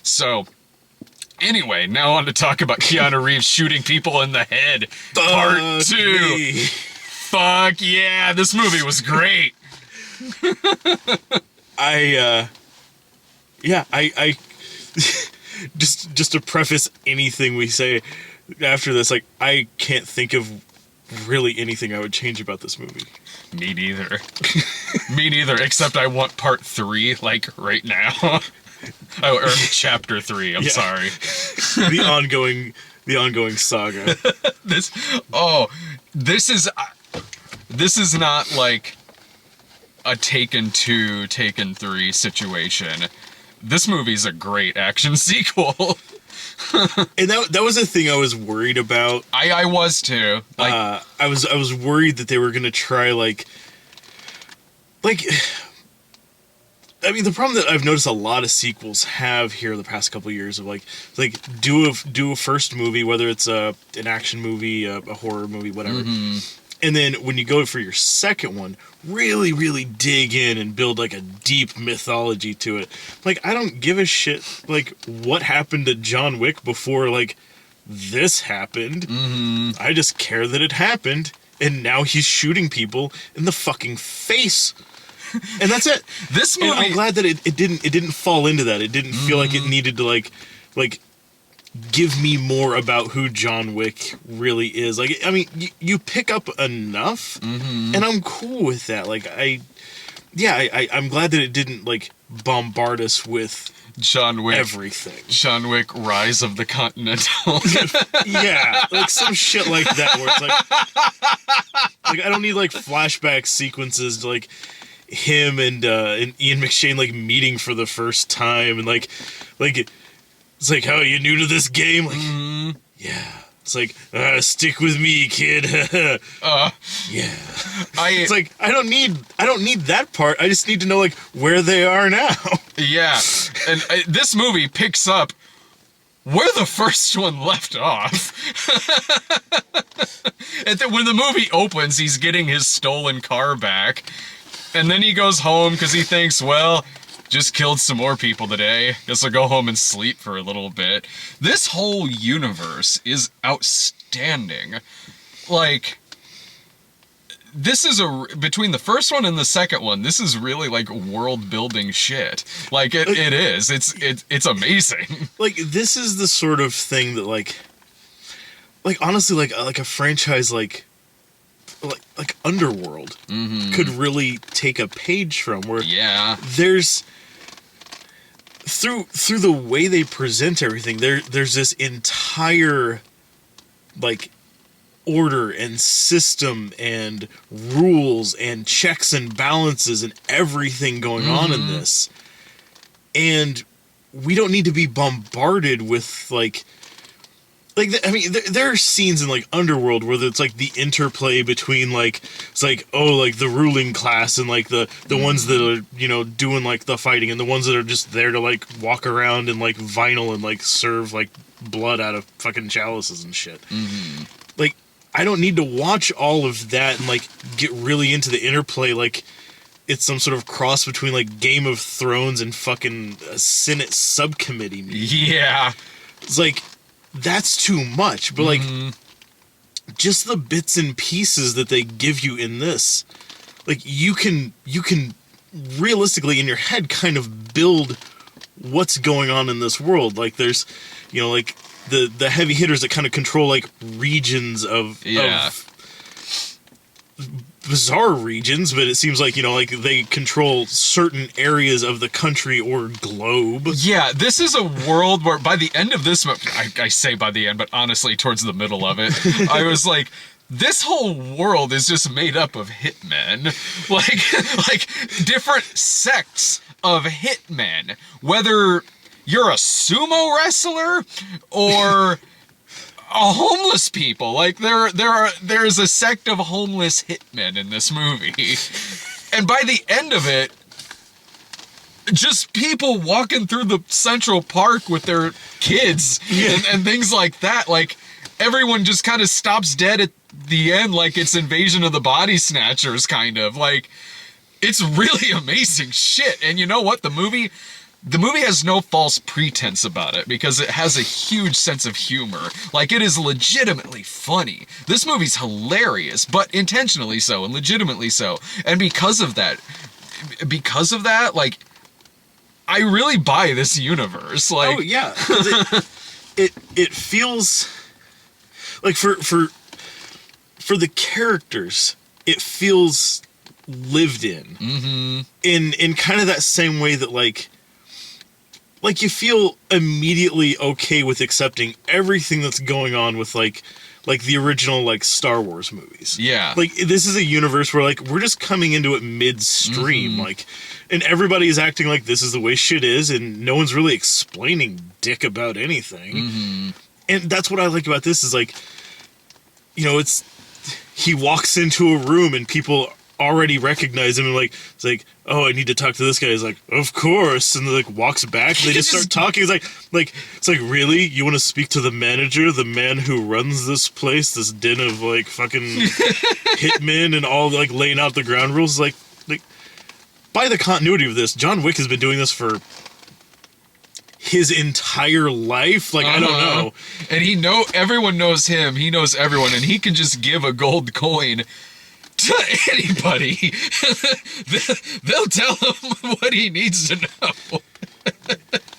So anyway, now on to talk about Keanu Reeves shooting people in the head. Part 2. Me. Fuck yeah, this movie was great. I just to preface anything we say after this, like, I can't think of really anything I would change about this movie. Me neither. Me neither, except I want part 3, like, right now. Oh, or chapter 3, I'm sorry. The ongoing saga. This is not like a Taken 2, Taken 3 situation. This movie's a great action sequel. And that was a thing I was worried about. I was too. Like, I was worried that they were gonna try like I mean, the problem that I've noticed a lot of sequels have here the past couple of years of like do a first movie, whether it's an action movie, a horror movie, whatever, and then when you go for your second one, really dig in and build like a deep mythology to it. Like, I don't give a shit like what happened to John Wick before like this happened. I just care that it happened, and now he's shooting people in the fucking face. And that's it. This movie, and I'm glad that it didn't fall into that. It didn't feel like it needed to like give me more about who John Wick really is. Like, I mean, you pick up enough, and I'm cool with that. Like, I'm glad that it didn't like bombard us with John Wick, everything. John Wick, Rise of the Continental. Yeah, like some shit like that, where it's like I don't need like flashback sequences to like him and Ian McShane like meeting for the first time, and like it's like, how are you new to this game? Like, yeah. It's like, stick with me, kid. Yeah. It's like I don't need that part. I just need to know like where they are now. Yeah, and this movie picks up where the first one left off. And then when the movie opens, he's getting his stolen car back. And then he goes home because he thinks, well, just killed some more people today. Guess I'll go home and sleep for a little bit. This whole universe is outstanding. Like, this is between the first one and the second one, this is really like world building shit. Like, it is. It's amazing. Like, this is the sort of thing that like honestly, like a franchise like Underworld could really take a page from, where there's through the way they present everything, there's this entire like order and system and rules and checks and balances and everything going on in this, and we don't need to be bombarded with like I mean, there are scenes in like Underworld where it's like the interplay between like, it's like, oh, like the ruling class and like the ones that are, you know, doing like the fighting, and the ones that are just there to like walk around and like vinyl and like serve like blood out of fucking chalices and shit. Like, I don't need to watch all of that and like get really into the interplay like it's some sort of cross between like Game of Thrones and fucking a Senate subcommittee meeting. Yeah. It's like, that's too much, but like just the bits and pieces that they give you in this, like you can realistically in your head kind of build what's going on in this world. Like, there's, you know, like the heavy hitters that kind of control like regions of bizarre regions, but it seems like, you know, like they control certain areas of the country or globe. Yeah, this is a world where by the end of this, I say by the end, but honestly towards the middle of it, I was like, this whole world is just made up of hitmen. Like different sects of hitmen. Whether you're a sumo wrestler or homeless people. Like, there's a sect of homeless hitmen in this movie. And by the end of it, just people walking through the Central Park with their kids and things like that. Like, everyone just kind of stops dead at the end, like it's Invasion of the Body Snatchers, kind of. Like, it's really amazing shit. And you know what? The movie the movie has no false pretense about it because it has a huge sense of humor. Like, it is legitimately funny. This movie's hilarious, but intentionally so and legitimately so. And because of that, like, I really buy this universe. Like, oh yeah, it feels like for the characters, it feels lived in. Mm-hmm. In kind of that same way that like you feel immediately okay with accepting everything that's going on with like the original like Star Wars movies. Yeah. Like, this is a universe where like we're just coming into it midstream, like, and everybody is acting like this is the way shit is, and no one's really explaining dick about anything. Mm-hmm. And that's what I like about this is like, you know, he walks into a room and people already recognize him and like, it's like, oh, I need to talk to this guy. He's like, of course, and then like walks back and they just start talking. It's like really, you want to speak to the manager, the man who runs this place, this den of like fucking hitmen and all like laying out the ground rules? Like by the continuity of this, John Wick has been doing this for his entire life. Like, I don't know. And everyone knows him. He knows everyone, and he can just give a gold coin to anybody. They'll tell him what he needs to know.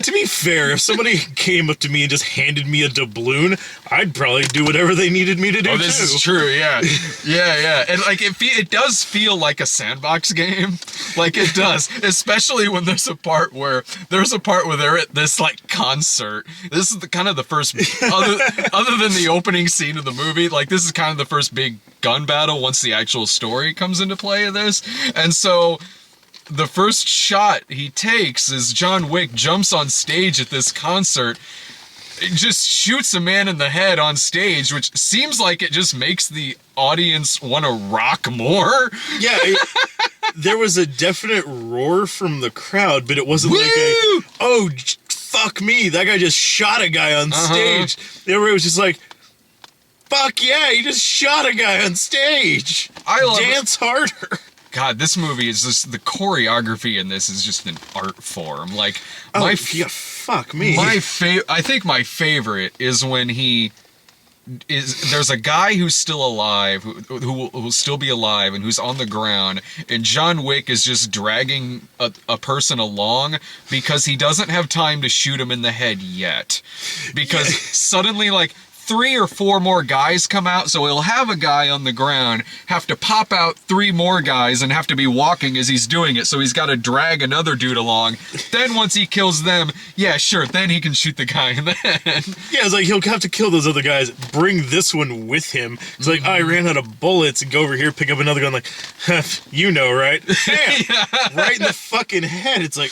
To be fair, if somebody came up to me and just handed me a doubloon, I'd probably do whatever they needed me to do. Oh, this is true, yeah. Yeah. And like it does feel like a sandbox game. Like, it does. Especially when there's a part where they're at this like concert. This is kind of the first other than the opening scene of the movie, like this is kind of the first big gun battle once the actual story comes into play of this. And so the first shot he takes is John Wick jumps on stage at this concert, just shoots a man in the head on stage, which seems like it just makes the audience want to rock more. Yeah, there was a definite roar from the crowd, but it wasn't like oh, fuck me, that guy just shot a guy on stage. Everybody was just like, fuck yeah, he just shot a guy on stage. Dance harder. God, this movie is just, the choreography in this is just an art form. Like, fuck me. I think my favorite is when there's a guy who's still alive, who will still be alive, and who's on the ground, and John Wick is just dragging a person along because he doesn't have time to shoot him in the head yet. Because suddenly, like, 3 or 4 more guys come out, so he'll have a guy on the ground, have to pop out 3 more guys, and have to be walking as he's doing it, so he's got to drag another dude along. Then once he kills them, yeah, sure, then he can shoot the guy in the head. Yeah, it's like he'll have to kill those other guys, bring this one with him. It's like, I ran out of bullets, and go over here, pick up another gun, like, you know, right? Bam! Yeah. Right in the fucking head. It's like,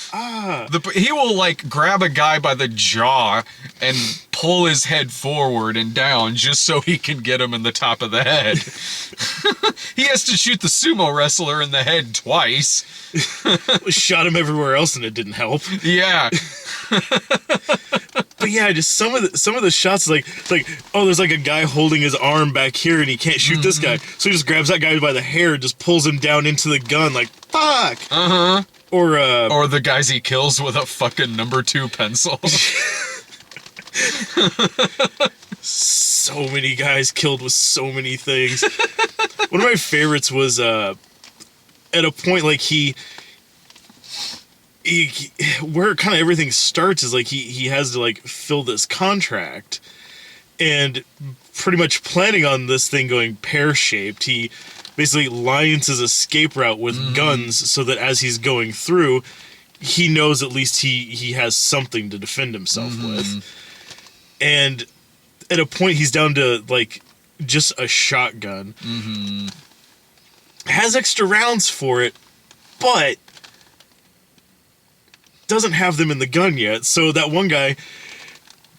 he will, like, grab a guy by the jaw and pull his head forward and down just so he can get him in the top of the head. He has to shoot the sumo wrestler in the head twice. Shot him everywhere else and it didn't help. Yeah. But yeah, just some of the shots, like oh, there's like a guy holding his arm back here and he can't shoot this guy, so he just grabs that guy by the hair and just pulls him down into the gun, like, fuck. Or the guys he kills with a fucking number 2 pencil. So many guys killed with so many things. One of my favorites was at a point like he where kind of everything starts is like he has to like fill this contract, and pretty much planning on this thing going pear-shaped, he basically lines his escape route with guns so that as he's going through, he knows at least he has something to defend himself with. And at a point, he's down to, like, just a shotgun. Has extra rounds for it, but doesn't have them in the gun yet. So that one guy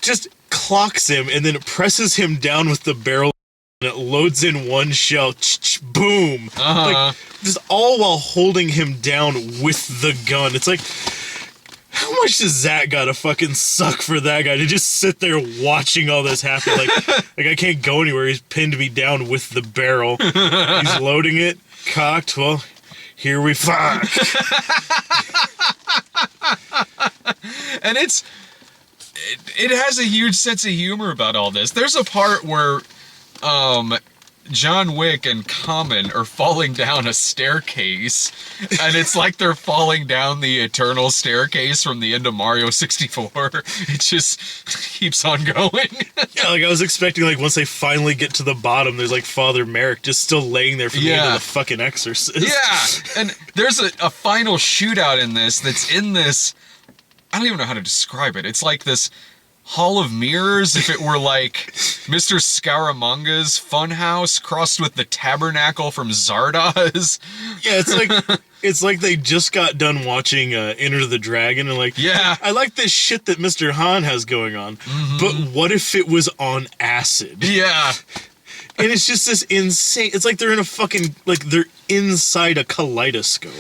just clocks him and then presses him down with the barrel, and it loads in one shell. Boom! Like, just all while holding him down with the gun. It's like, how much does that gotta fucking suck for that guy to just sit there watching all this happen? Like I can't go anywhere. He's pinned me down with the barrel. He's loading it, cocked. Well, here we fuck. And it has a huge sense of humor about all this. There's a part where John Wick and Common are falling down a staircase, and it's like they're falling down the eternal staircase from the end of Mario 64. It just keeps on going. Yeah, like I was expecting, like once they finally get to the bottom, there's like Father Merrick just still laying there from the end of the fucking Exorcist. Yeah, and there's a final shootout in this that's in this, I don't even know how to describe it. It's like this Hall of Mirrors, if it were like Mr. Scaramanga's Funhouse crossed with the Tabernacle from Zardoz. Yeah, it's like they just got done watching Enter the Dragon and like, yeah, I like this shit that Mr. Han has going on, but what if it was on acid? Yeah. And it's just this insane, it's like they're in a fucking, like they're inside a kaleidoscope.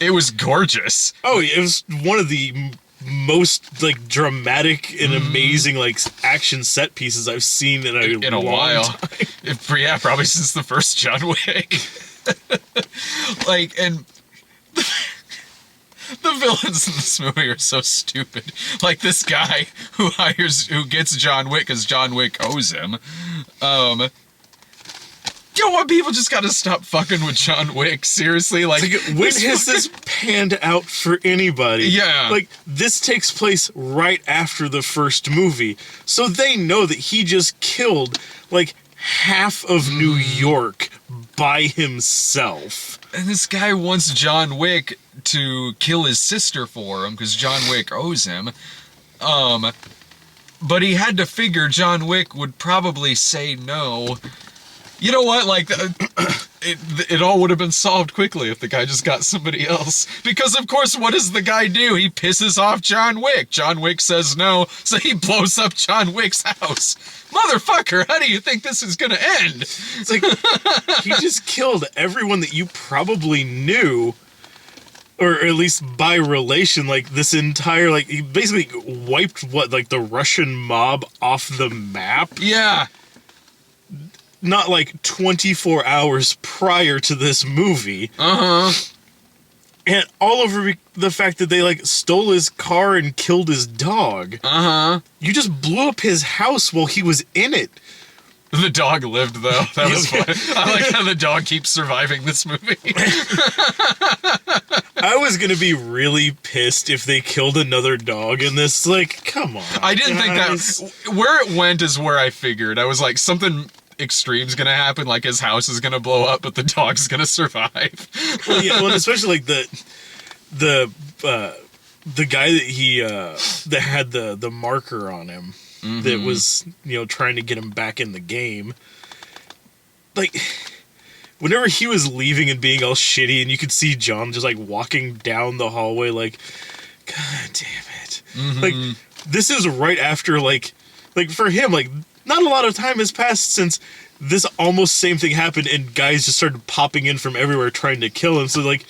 It was gorgeous. Oh, it was one of the most like dramatic and amazing like action set pieces I've seen in a while. Yeah, probably since the first John Wick. Like, and the villains in this movie are so stupid. Like this guy who gets John Wick because John Wick owes him. You know what? People just gotta stop fucking with John Wick. Seriously, like when has this panned out for anybody? Yeah, like this takes place right after the first movie, so they know that he just killed like half of New York by himself. And this guy wants John Wick to kill his sister for him because John Wick owes him. But he had to figure John Wick would probably say no. You know what? Like, it all would have been solved quickly if the guy just got somebody else. Because, of course, what does the guy do? He pisses off John Wick. John Wick says no, so he blows up John Wick's house. Motherfucker, how do you think this is gonna end? It's like, he just killed everyone that you probably knew, or at least by relation, like, this entire, like, he basically wiped, like, the Russian mob off the map? Yeah. Not like 24 hours prior to this movie. And all over the fact that they like stole his car and killed his dog. You just blew up his house while he was in it. The dog lived though. That was fun. I like how the dog keeps surviving this movie. I was gonna be really pissed if they killed another dog in this. Like, come on. I didn't think that. Where it went is where I figured. I was like, something extreme's gonna happen, like his house is gonna blow up, but the dog's gonna survive. Well, yeah, well, especially like the guy that he that had the marker on him that was, you know, trying to get him back in the game. Like, whenever he was leaving and being all shitty, and you could see John just like walking down the hallway, like, God damn it! Like, this is right after like for him, like, not a lot of time has passed since this almost same thing happened, and guys just started popping in from everywhere trying to kill him. So like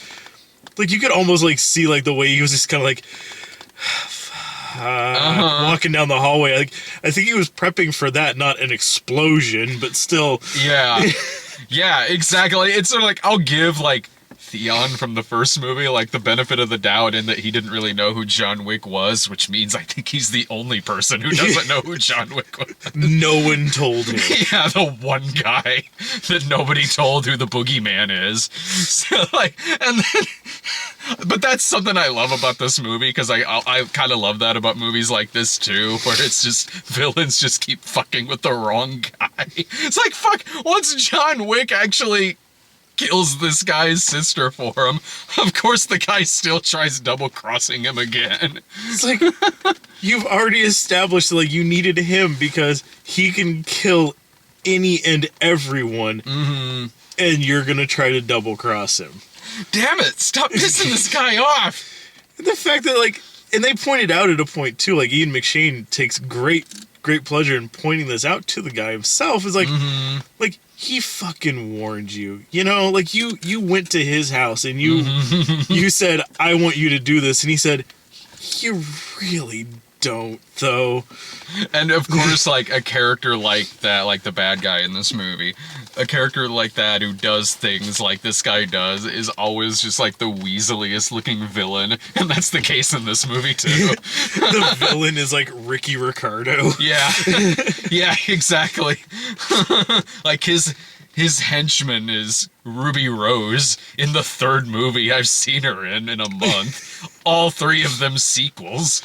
you could almost like see like the way he was just kind of like walking down the hallway. Like, I think he was prepping for that, not an explosion, but still. Yeah. Yeah, exactly. It's sort of like, I'll give like Theon from the first movie like the benefit of the doubt in that he didn't really know who John Wick was, which means I think he's the only person who doesn't know who John Wick was. No one told him. Yeah, the one guy that nobody told who the boogeyman is. So like, and then, but that's something I love about this movie, because I kind of love that about movies like this too, where it's just villains just keep fucking with the wrong guy. It's like, fuck, once John Wick actually kills this guy's sister for him, of course the guy still tries double-crossing him again. It's like, you've already established that, like, you needed him because he can kill any and everyone, and you're gonna try to double-cross him. Damn it, stop pissing this guy off! And the fact that, like, and they pointed out at a point too, like, Ian McShane takes great pleasure in pointing this out to the guy himself, is like, like, he fucking warned you, you know, like, you went to his house and you said, I want you to do this, and he said, you really don't, though. And of course, like, a character like that, like the bad guy in this movie, a character like that who does things like this guy does is always just like the weaseliest looking villain. And that's the case in this movie, too. The villain is like Ricky Ricardo. Yeah. Yeah, exactly. Like, his henchman is Ruby Rose in the third movie I've seen her in a month. All three of them sequels.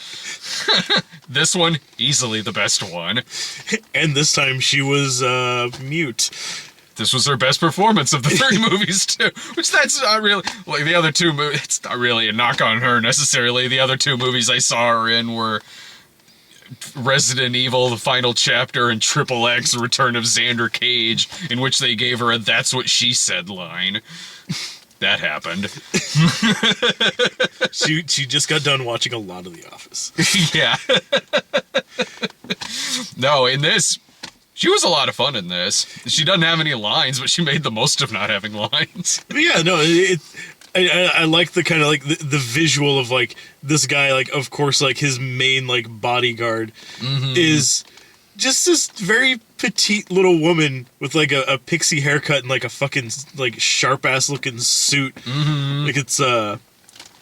This one, easily the best one. And this time she was mute. This was her best performance of the three movies, too. Which that's not really... Like, the other two movies... It's not really a knock on her, necessarily. The other two movies I saw her in were Resident Evil, The Final Chapter, and Triple X, Return of Xander Cage, in which they gave her a "That's what she said" line. That happened. She just got done watching a lot of The Office. Yeah. No, in this, she was a lot of fun in this. She doesn't have any lines, but she made the most of not having lines. But yeah, no, I like the kind of like the visual of like this guy, like, of course, like his main like bodyguard is just this very petite little woman with like a pixie haircut and like a fucking like sharp ass looking suit. Like it's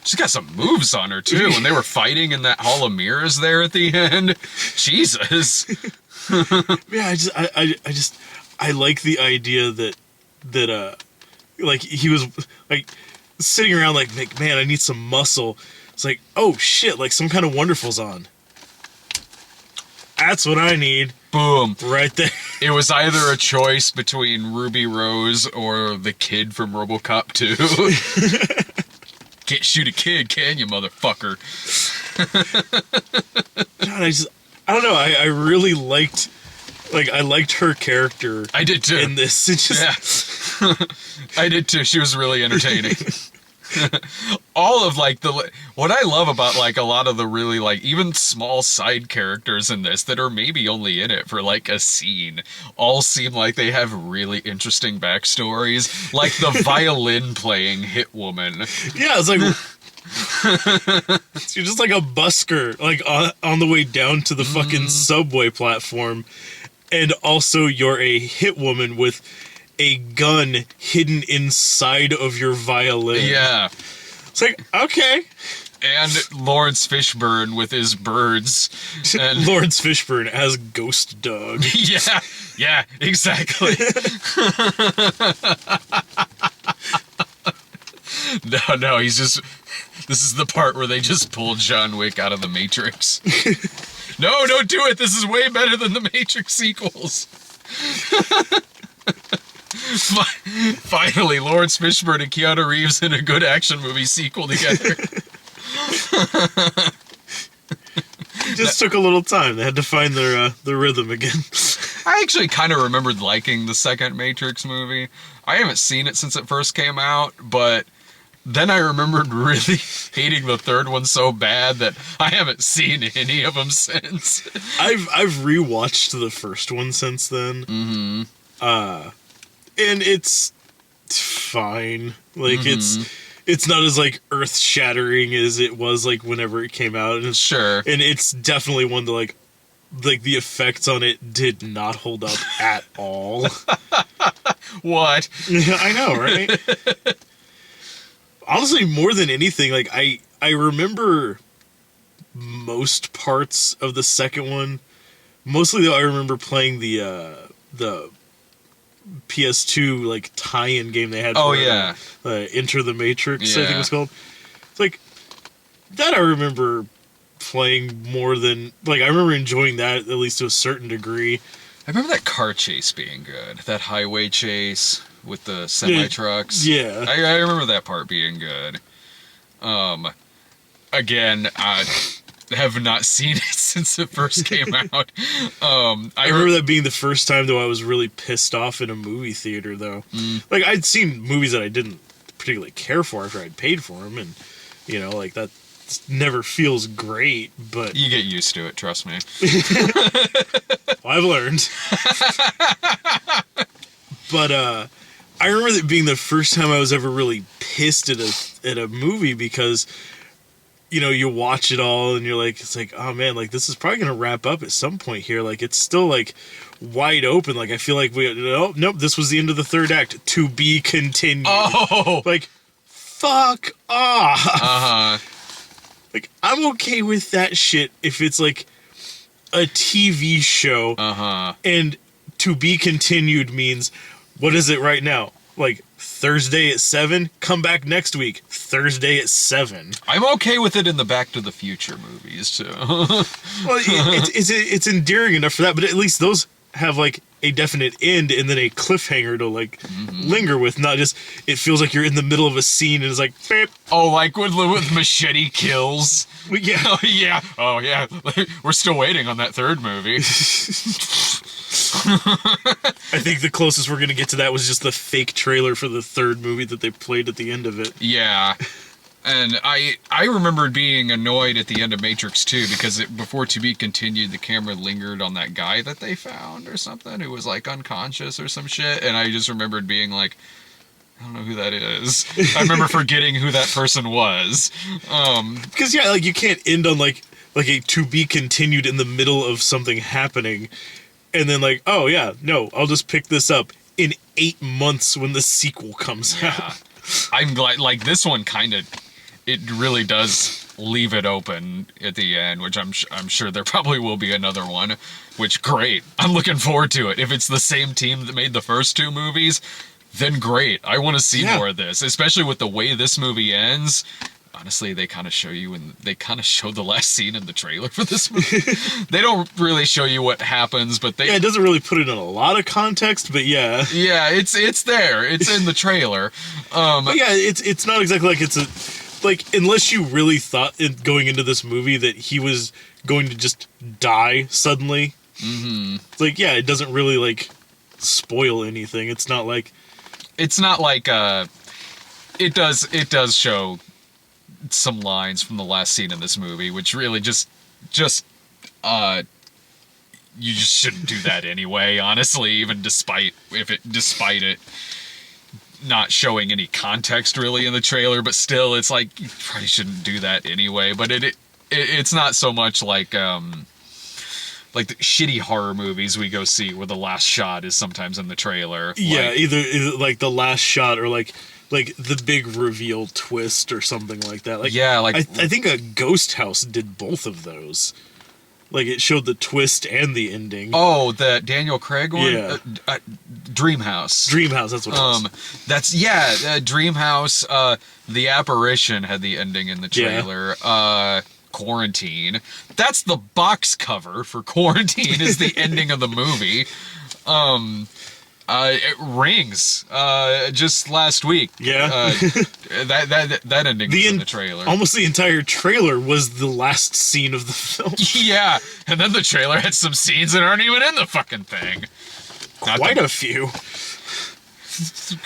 she's got some moves on her too. When they were fighting in that Hall of Mirrors there at the end, Jesus. Yeah, I like the idea that like he was like sitting around like, man, I need some muscle. It's like, oh shit, like some kind of Wonderful's on. That's what I need. Boom. Right there. It was either a choice between Ruby Rose or the kid from RoboCop 2. Can't shoot a kid, can you, motherfucker? God, I don't know, I really liked, like, I liked her character. I did too. In this. It just... Yeah. I did too. She was really entertaining. All of like what I love about like a lot of the really like even small side characters in this that are maybe only in it for like a scene all seem like they have really interesting backstories, like the violin playing hit woman. Yeah, it's like you're just like a busker like on the way down to the fucking subway platform, and also you're a hit woman with a gun hidden inside of your violin. Yeah. It's like, okay. And Lawrence Fishburne with his birds. And Lawrence Fishburne as Ghost Dog. Yeah, exactly. No, he's just... This is the part where they just pulled John Wick out of the Matrix. No, don't do it! This is way better than the Matrix sequels. Finally, Lawrence Fishburne and Keanu Reeves in a good action movie sequel together. It just took a little time. They had to find their rhythm again. I actually kind of remembered liking the second Matrix movie. I haven't seen it since it first came out, but then I remembered really hating the third one so bad that I haven't seen any of them since. I've rewatched the first one since then. And it's fine. Like, it's not as, like, earth-shattering as it was, like, whenever it came out. And sure. And it's definitely one that, like, the effects on it did not hold up at all. What? Yeah, I know, right? Honestly, more than anything, like, I remember most parts of the second one. Mostly, though, I remember playing the PS2 like tie-in game they had. Oh yeah, Enter the Matrix. I think it was called. It's like that. I remember playing more than like I remember enjoying that at least to a certain degree. I remember that car chase being good. That highway chase with the semi trucks. Yeah, I remember that part being good. Again, I have not seen it since it first came out. I remember that being the first time though I was really pissed off in a movie theater though. Like I'd seen movies that I didn't particularly care for after I'd paid for them, and you know, like that never feels great, but you get used to it, trust me. Well, I've learned. But I remember that being the first time I was ever really pissed at a movie, because you watch it all and you're like, it's like, oh man, like this is probably gonna wrap up at some point here. Like it's still like wide open. Like I feel like nope, this was the end of the third act. To be continued. Oh, like fuck off. Uh-huh. Like I'm okay with that shit if it's like a TV show. Uh-huh. And to be continued means, what is it right now? Like Thursday at 7, come back next week. Thursday at 7. I'm okay with it in the Back to the Future movies too. Well, it's endearing enough for that, but at least those have like a definite end and then a cliffhanger to like linger with. Not just it feels like you're in the middle of a scene and it's like, beep. Oh, like with machete kills. Yeah, oh yeah, oh yeah. We're still waiting on that third movie. I think the closest we're gonna get to that was just the fake trailer for the third movie that they played at the end of it. Yeah. And I remembered being annoyed at the end of Matrix 2 because before To Be Continued, the camera lingered on that guy that they found or something who was like unconscious or some shit. And I just remembered being like, I don't know who that is. I remember forgetting who that person was. Because yeah, like you can't end on like a To Be Continued in the middle of something happening. And then like, oh yeah, no, I'll just pick this up in 8 months when the sequel comes out. I'm glad, like this one it really does leave it open at the end, which I'm sure there probably will be another one, which great. I'm looking forward to it. If it's the same team that made the first two movies, then great. I want to see more of this, especially with the way this movie ends. Honestly, they kind of show you, and they kind of show the last scene in the trailer for this movie. They don't really show you what happens, but they... Yeah, it doesn't really put it in a lot of context, but yeah. Yeah, it's there. It's in the trailer. But yeah, it's not exactly like it's a... Like, unless you really thought going into this movie that he was going to just die suddenly. Mm-hmm. It's like, yeah, it doesn't really, like, spoil anything. It's not like... It's not like, it does show some lines from the last scene in this movie, which really just you just shouldn't do that anyway, honestly, even despite it not showing any context really in the trailer, but still it's like you probably shouldn't do that anyway. But it's not so much like the shitty horror movies we go see where the last shot is sometimes in the trailer. Yeah, either like the last shot or like the big reveal twist or something like that. Like, yeah, like I think a Ghost House did both of those. Like it showed the twist and the ending. Oh, the Daniel Craig one? Yeah. Dreamhouse. Dreamhouse, that's what it was. Dreamhouse. The Apparition had the ending in the trailer. Yeah. Quarantine. That's the box cover for Quarantine is the ending of the movie. It Rings. Just last week. Yeah. that ending was in the trailer. Almost the entire trailer was the last scene of the film. Yeah, and then the trailer had some scenes that aren't even in the fucking thing. Quite a few.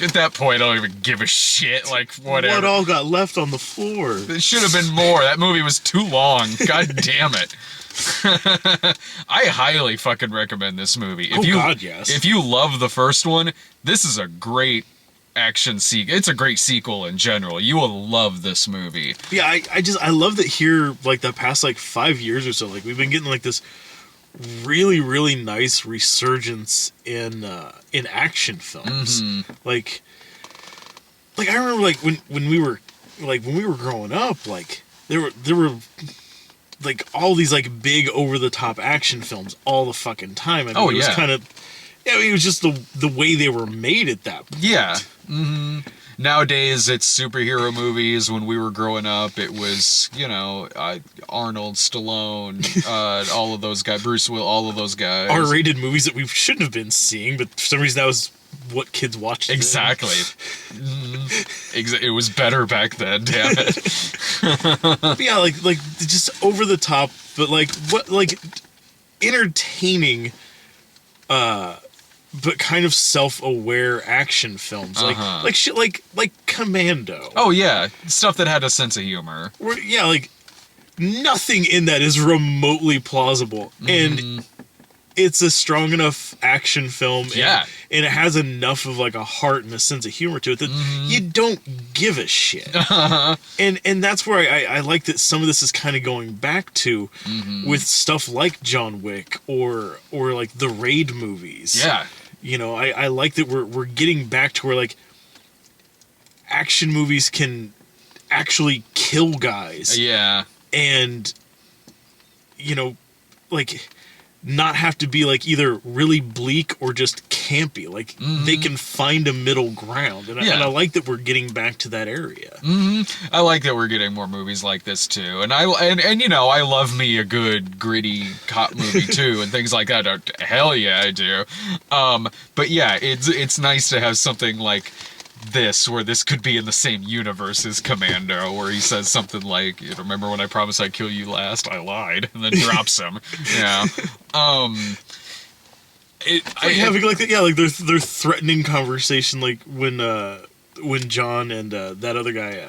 At that point, I don't even give a shit. Like, whatever. What all got left on the floor? It should have been more. That movie was too long. God damn it. I highly fucking recommend this movie. God, yes. If you love the first one, this is a great action sequel. It's a great sequel in general. You will love this movie. Yeah, I love that here, like, the past, like, 5 years or so, like, we've been getting, like, this really, really nice resurgence in action films. Mm-hmm. Like I remember, like, when we were growing up, like, there were like all these like big over the top action films all the fucking time. I mean, it was kind of, it was just the way they were made at that point. Yeah. Mm-hmm. Nowadays it's superhero movies. When we were growing up, it was Arnold, Stallone, all of those guys, Bruce Willis, all of those guys. R-rated movies that we shouldn't have been seeing, but for some reason that was what kids watched. Exactly. It was better back then, damn it. But yeah, like just over the top, but like entertaining, but kind of self-aware action films, like shit, like Commando. Oh yeah, stuff that had a sense of humor. Like nothing in that is remotely plausible, and it's a strong enough action film. Yeah. And it has enough of like a heart and a sense of humor to it that you don't give a shit. And that's where I like that some of this is kind of going back to with stuff like John Wick or like the Raid movies. Yeah. You know, I like that we're getting back to where like action movies can actually kill guys. Yeah. And, you know, like not have to be like either really bleak or just campy. Like they can find a middle ground. And, I like that we're getting back to that area. I like that we're getting more movies like this too. And and you know, I love me a good gritty cop movie too and things like that. Hell yeah, I do. But yeah, it's nice to have something like this, where this could be in the same universe as Commando, where he says something like, you know, remember when I promised I'd kill you last? I lied, and then drops him. Yeah. Having like that, yeah, like their threatening conversation, like when John and that other guy,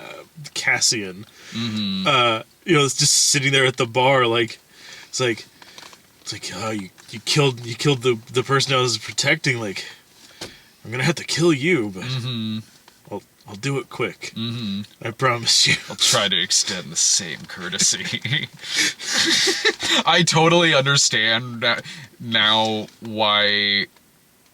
Cassian, you know, it's just sitting there at the bar, like it's like oh, you killed the person I was protecting, like I'm gonna have to kill you, but I'll do it quick. I promise you. I'll try to extend the same courtesy. I totally understand now why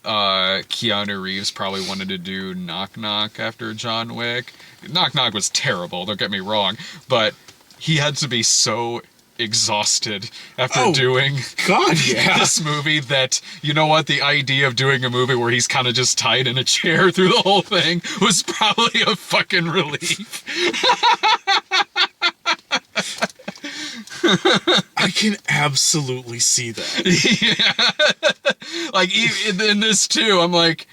Keanu Reeves probably wanted to do Knock Knock after John Wick. Knock Knock was terrible, don't get me wrong, but he had to be so exhausted after doing this movie that, you know what, the idea of doing a movie where he's kind of just tied in a chair through the whole thing was probably a fucking relief. I can absolutely see that. Yeah. Like in this too, I'm like,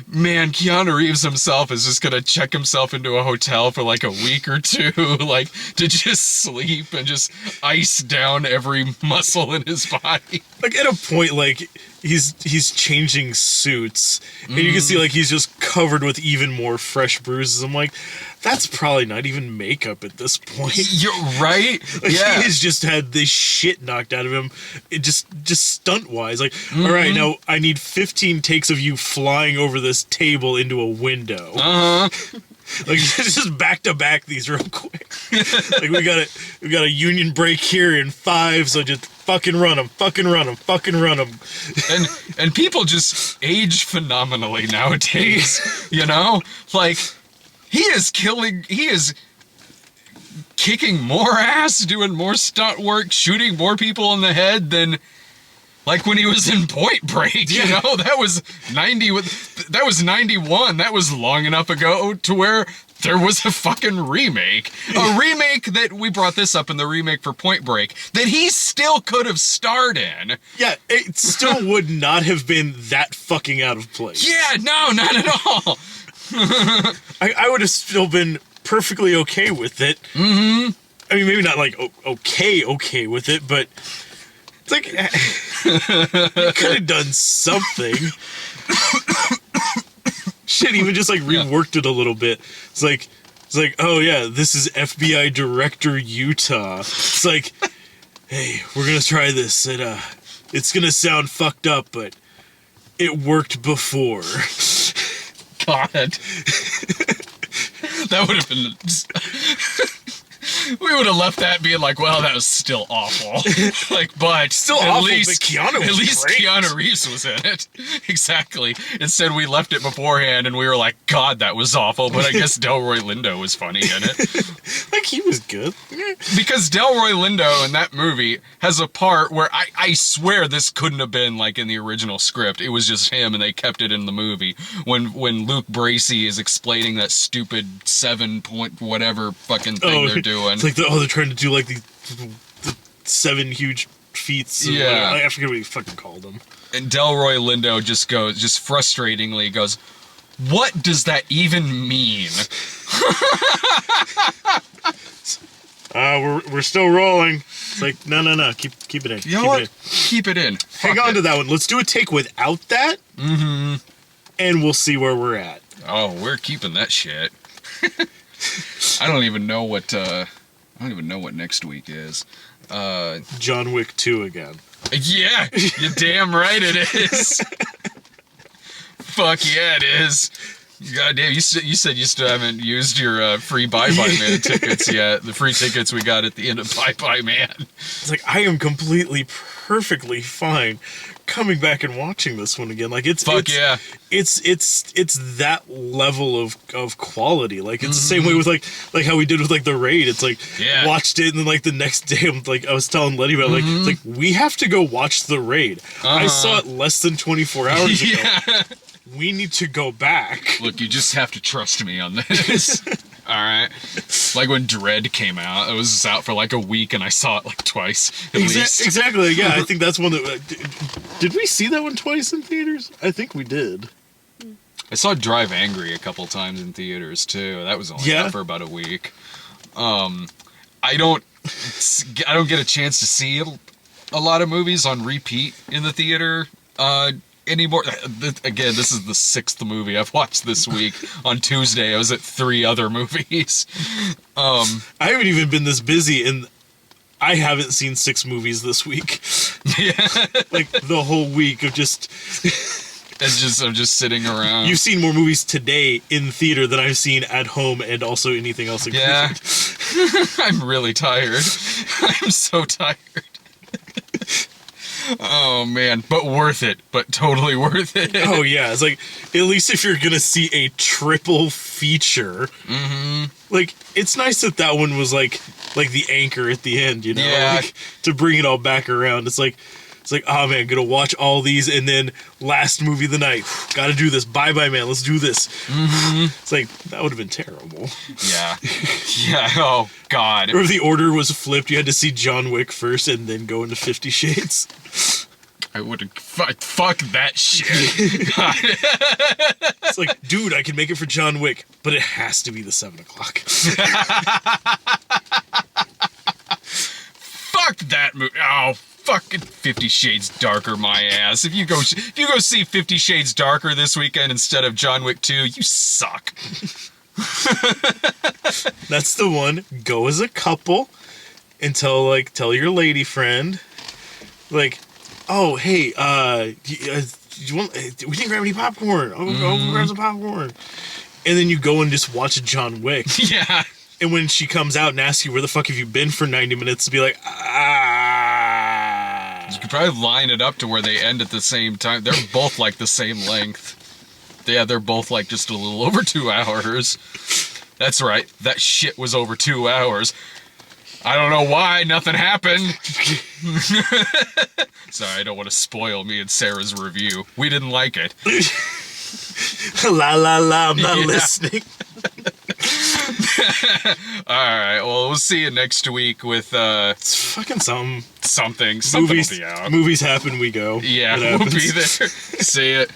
man, Keanu Reeves himself is just gonna check himself into a hotel for like a week or two, like to just sleep and just ice down every muscle in his body. Like at a point, like he's changing suits, and you can see like he's just covered with even more fresh bruises. I'm like, that's probably not even makeup at this point. You're right. Like, yeah, he has just had this shit knocked out of him. It just stunt wise. Like, all right, now I need 15 takes of you flying over this table into a window. Like just back to back these real quick. Like we got a union break here in 5, so just fucking run them. And people just age phenomenally nowadays. You know, like he is kicking more ass, doing more stunt work, shooting more people in the head than like when he was in Point Break. You know, that was 91. That was long enough ago to where there was a fucking remake. A remake that we brought this up in the remake for Point Break that he still could have starred in. Yeah, it still would not have been that fucking out of place. Yeah, no, not at all. I would have still been perfectly okay with it. I mean, maybe not like okay with it, but it's like you could have done something. Shit, even just like reworked it a little bit. It's like, oh yeah, this is FBI Director Utah. It's like, hey, we're gonna try this. It's gonna sound fucked up, but it worked before. God. That would have been... We would have left that being like, well, that was still awful. Like, but still at awful, least, but Keanu was at least great. Keanu Reeves was in it. Exactly. Instead, we left it beforehand, and we were like, God, that was awful. But I guess Delroy Lindo was funny in it. Like, he was good. Because Delroy Lindo in that movie has a part where I swear this couldn't have been like in the original script. It was just him, and they kept it in the movie. When Luke Bracey is explaining that stupid 7-point whatever fucking thing they're doing. It's like they're trying to do like the 7 huge feats. Yeah. I forget what he fucking called them. And Delroy Lindo just frustratingly goes, what does that even mean? We're still rolling. It's like, no, keep it in. You know what? Keep it in. Hang on to that one. Let's do a take without that. And we'll see where we're at. Oh, we're keeping that shit. I don't even know what next week is. John Wick 2 again. Yeah, you're damn right it is. Fuck yeah, it is. God damn, you said you still haven't used your free Bye Bye Man tickets yet. The free tickets we got at the end of Bye Bye Man. It's like, I am completely, perfectly fine coming back and watching this one again. Like, it's that level of quality. Like, it's the same way with like how we did with like The Raid. It's like, watched it and then like the next day I was telling Letty about like, it's like, we have to go watch The Raid. I saw it less than 24 hours ago. We need to go back. Look, you just have to trust me on this. All right. Like when Dread came out, it was out for like a week, and I saw it like twice at least. Exactly. Yeah, I think that's one that. Did we see that one twice in theaters? I think we did. I saw Drive Angry a couple times in theaters too. That was only out for about a week. I don't get a chance to see a lot of movies on repeat in the theater anymore. Again, this is the 6th movie I've watched this week. On Tuesday, I was at 3 other movies. I haven't even been this busy, and I haven't seen 6 movies this week. Yeah, like the whole week of just. I'm just sitting around. You've seen more movies today in theater than I've seen at home, and also anything else included. Yeah, I'm really tired. I'm so tired. Oh man, but worth it. But totally worth it. Oh yeah, it's like, at least if you're gonna see a triple feature, like, it's nice that one was like the anchor at the end, you know, like, to bring it all back around. It's like, oh man, gonna watch all these, and then last movie of the night, gotta do this. Bye Bye Man, let's do this. It's like, that would have been terrible. Yeah. Yeah. Oh God. Or if the order was flipped, you had to see John Wick first and then go into 50 Shades. I would have fuck that shit. It's like, dude, I can make it for John Wick, but it has to be the 7 o'clock. Fuck that movie. Oh, fucking 50 Shades Darker, my ass. If you go see 50 Shades Darker this weekend instead of John Wick 2, you suck. That's the one. Go as a couple and tell your lady friend, like, oh, hey, you want, we didn't grab any popcorn. I'll grab some popcorn. And then you go and just watch John Wick. Yeah. And when she comes out and asks you, where the fuck have you been for 90 minutes, to be like, You could probably line it up to where they end at the same time. They're both like the same length. Yeah, they're both like just a little over 2 hours. That's right. That shit was over 2 hours. I don't know why nothing happened. Sorry, I don't want to spoil me and Sarah's review. We didn't like it. La la la, I'm not listening. Alright, well, we'll see you next week with it's fucking something. Something Movies, will be out. Movies happen, we go. Yeah, we'll be there. See it.